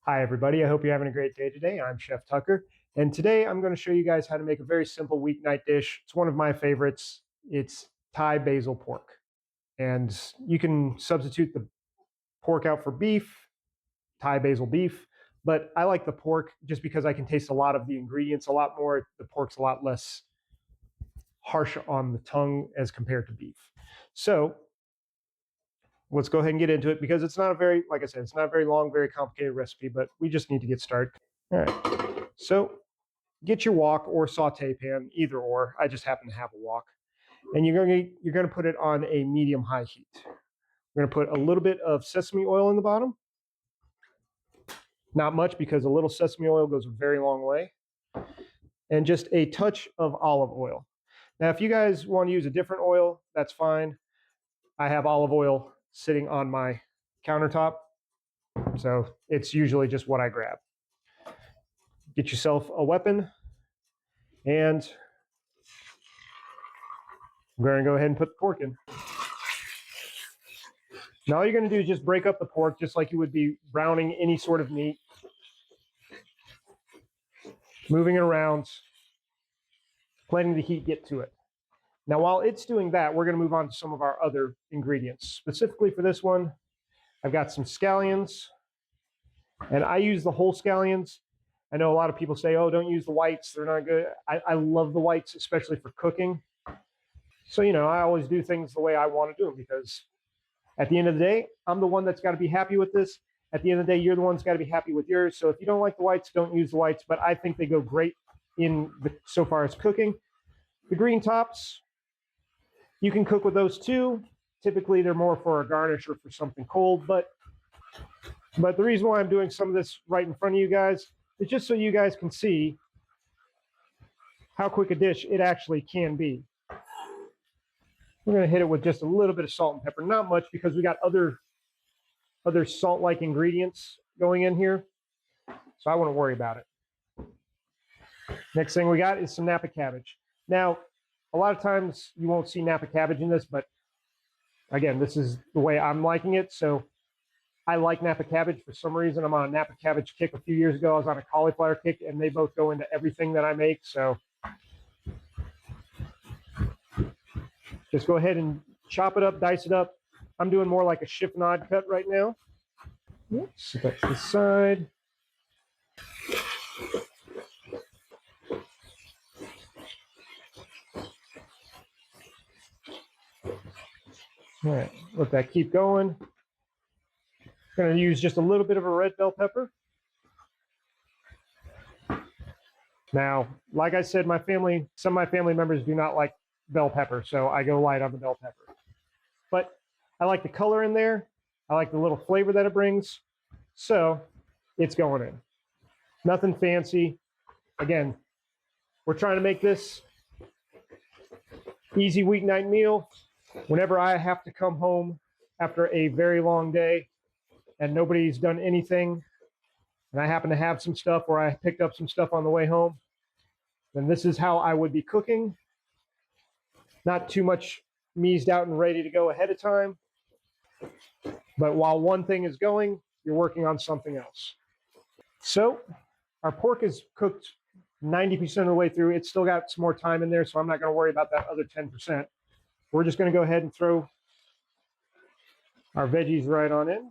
Hi, everybody. I hope you're having a great day today. I'm Chef Tucker, and today I'm going to show you guys how to make a very simple weeknight dish. It's one of my favorites. It's Thai basil pork, and you can substitute the pork out for beef, Thai basil beef, but I like the pork just because I can taste a lot of the ingredients a lot more. The pork's a lot less harsh on the tongue as compared to beef. So let's go ahead and get into it because it's not a very, like I said, it's not a very long, very complicated recipe, but we just need to get started. All right. So get your wok or saute pan, either or. I just happen to have a wok. And you're going to put it on a medium high heat. We're going to put a little bit of sesame oil in the bottom. Not much because a little sesame oil goes a very long way. And just a touch of olive oil. Now, if you guys want to use a different oil, that's fine. I have olive oil sitting on my countertop, so it's usually just what I grab. Get yourself a weapon, and I'm going to go ahead and put the pork in. Now all you're going to do is just break up the pork just like you would be browning any sort of meat. Moving it around, letting the heat get to it. Now while it's doing that, we're going to move on to some of our other ingredients. Specifically for this one, I've got some scallions, and I use the whole scallions. I know a lot of people say, oh, don't use the whites, they're not good. I love the whites, especially for cooking. So, I always do things the way I want to do them because at the end of the day, I'm the one that's got to be happy with this. At the end of the day, you're the one that's got to be happy with yours. So if you don't like the whites, don't use the whites. But I think they go great so far as cooking. The green tops, you can cook with those too. Typically, they're more for a garnish or for something cold. But the reason why I'm doing some of this right in front of you guys is just so you guys can see how quick a dish it actually can be. We're going to hit it with just a little bit of salt and pepper. Not much because we got other salt-like ingredients going in here. So I wouldn't worry about it. Next thing we got is some Napa cabbage. Now, a lot of times you won't see Napa cabbage in this, but again, this is the way I'm liking it. So I like Napa cabbage for some reason. I'm on a Napa cabbage kick. A few years ago, I was on a cauliflower kick, and they both go into everything that I make. So just go ahead and chop it up, dice it up. I'm doing more like a chiffonade cut right now. Set that to the side. All right, let that keep going. Going to use just a little bit of a red bell pepper. Now, like I said, some of my family members do not like bell pepper, so I go light on the bell pepper. But I like the color in there. I like the little flavor that it brings. So it's going in. Nothing fancy. Again, we're trying to make this easy weeknight meal. Whenever I have to come home after a very long day and nobody's done anything, and I happen to have some stuff or I picked up some stuff on the way home, then this is how I would be cooking. Not too much meased out and ready to go ahead of time. But while one thing is going, you're working on something else. So our pork is cooked 90% of the way through. It's still got some more time in there, so I'm not going to worry about that other 10%. We're just going to go ahead and throw our veggies right on in.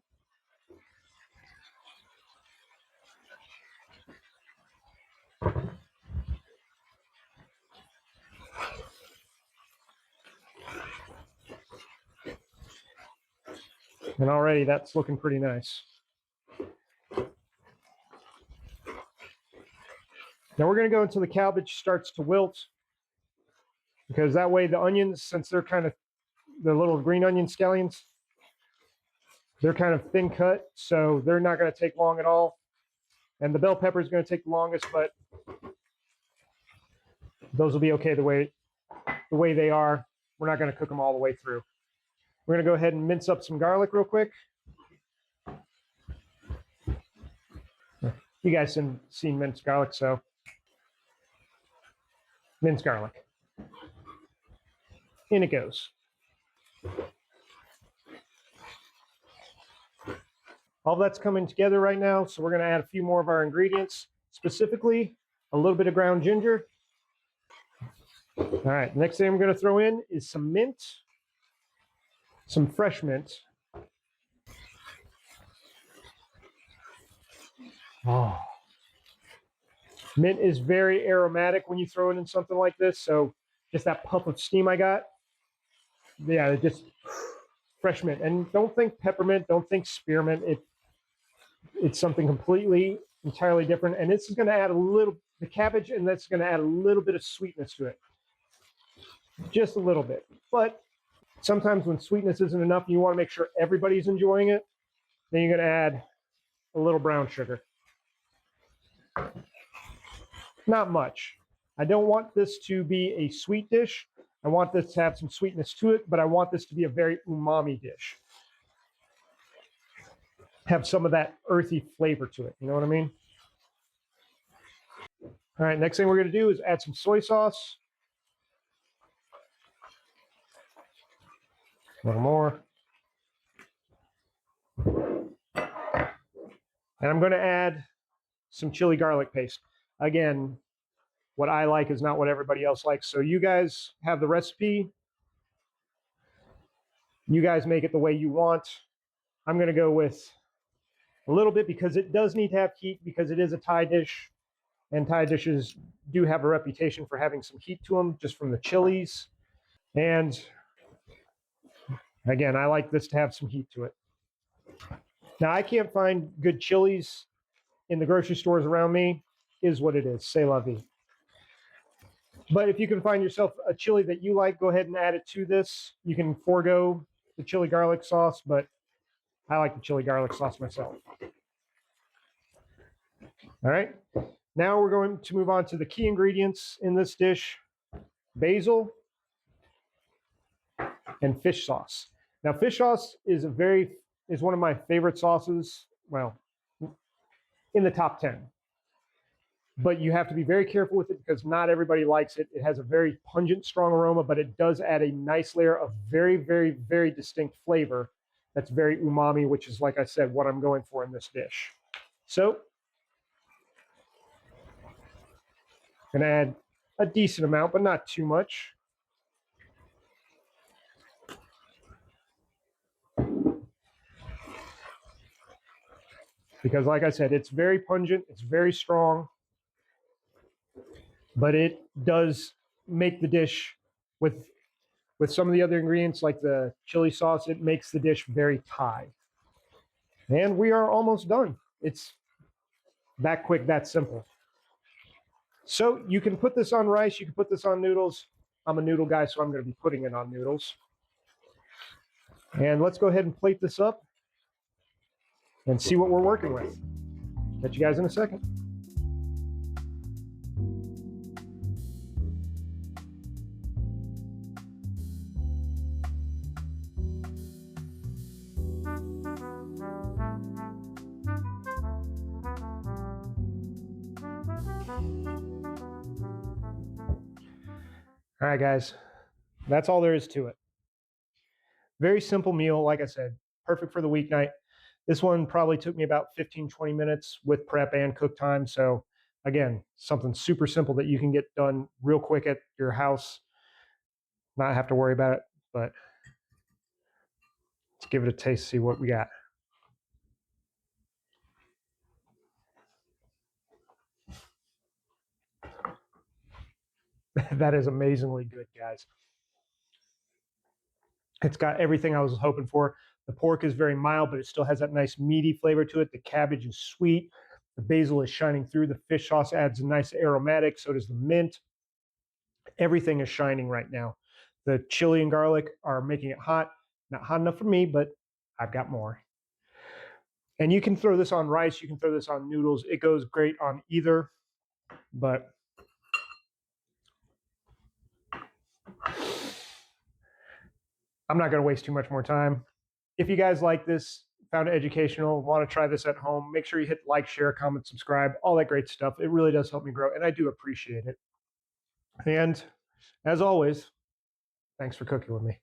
And already that's looking pretty nice. Now we're going to go until the cabbage starts to wilt, because that way the onions, since they're kind of the little green onion scallions, they're kind of thin cut, so they're not going to take long at all. And the bell pepper is going to take the longest, but those will be okay the way they are. We're not going to cook them all the way through. We're going to go ahead and mince up some garlic real quick. You guys have seen minced garlic, so minced garlic. In it goes. All that's coming together right now. So we're going to add a few more of our ingredients, specifically a little bit of ground ginger. All right, next thing I'm going to throw in is some mint, some fresh mint. Oh. Mint is very aromatic when you throw it in something like this. So just that puff of steam I got, yeah, just fresh mint. And don't think peppermint, don't think spearmint. It's something completely, entirely different. And this is going to add a little, the cabbage, and that's going to add a little bit of sweetness to it. Just a little bit. But sometimes when sweetness isn't enough, and you want to make sure everybody's enjoying it, then you're going to add a little brown sugar. Not much. I don't want this to be a sweet dish. I want this to have some sweetness to it, but I want this to be a very umami dish. Have some of that earthy flavor to it. You know what I mean? All right, next thing we're going to do is add some soy sauce. A little more. And I'm going to add some chili garlic paste. Again, what I like is not what everybody else likes. So you guys have the recipe. You guys make it the way you want. I'm going to go with a little bit because it does need to have heat because it is a Thai dish. And Thai dishes do have a reputation for having some heat to them just from the chilies. And again, I like this to have some heat to it. Now, I can't find good chilies in the grocery stores around me. Is what it is. C'est la vie. But if you can find yourself a chili that you like, go ahead and add it to this. You can forego the chili garlic sauce, but I like the chili garlic sauce myself. All right. Now we're going to move on to the key ingredients in this dish: basil and fish sauce. Now, fish sauce is one of my favorite sauces. Well, in the top 10. But you have to be very careful with it because not everybody likes it. It has a very pungent, strong aroma, but it does add a nice layer of very, very, very distinct flavor that's very umami, which is, like I said, what I'm going for in this dish. So I'm going to add a decent amount, but not too much. Because, like I said, it's very pungent, it's very strong, but it does make the dish with some of the other ingredients like the chili sauce, it makes the dish very Thai. And we are almost done. It's that quick, that simple. So you can put this on rice, you can put this on noodles. I'm a noodle guy, so I'm going to be putting it on noodles. And let's go ahead and plate this up and see what we're working with. Catch you guys in a second. All right, guys, that's all there is to it. Very simple meal, like I said, perfect for the weeknight. This one probably took me about 15-20 minutes with prep and cook time. So again, something super simple that you can get done real quick at your house, not have to worry about it. But let's give it a taste, see what we got. That is amazingly good, guys. It's got everything I was hoping for. The pork is very mild, but it still has that nice meaty flavor to it. The cabbage is sweet. The basil is shining through. The fish sauce adds a nice aromatic. So does the mint. Everything is shining right now. The chili and garlic are making it hot. Not hot enough for me, but I've got more. And you can throw this on rice. You can throw this on noodles. It goes great on either. But I'm not going to waste too much more time. If you guys like this, found it educational, want to try this at home, make sure you hit like, share, comment, subscribe, all that great stuff. It really does help me grow, and I do appreciate it. And as always, thanks for cooking with me.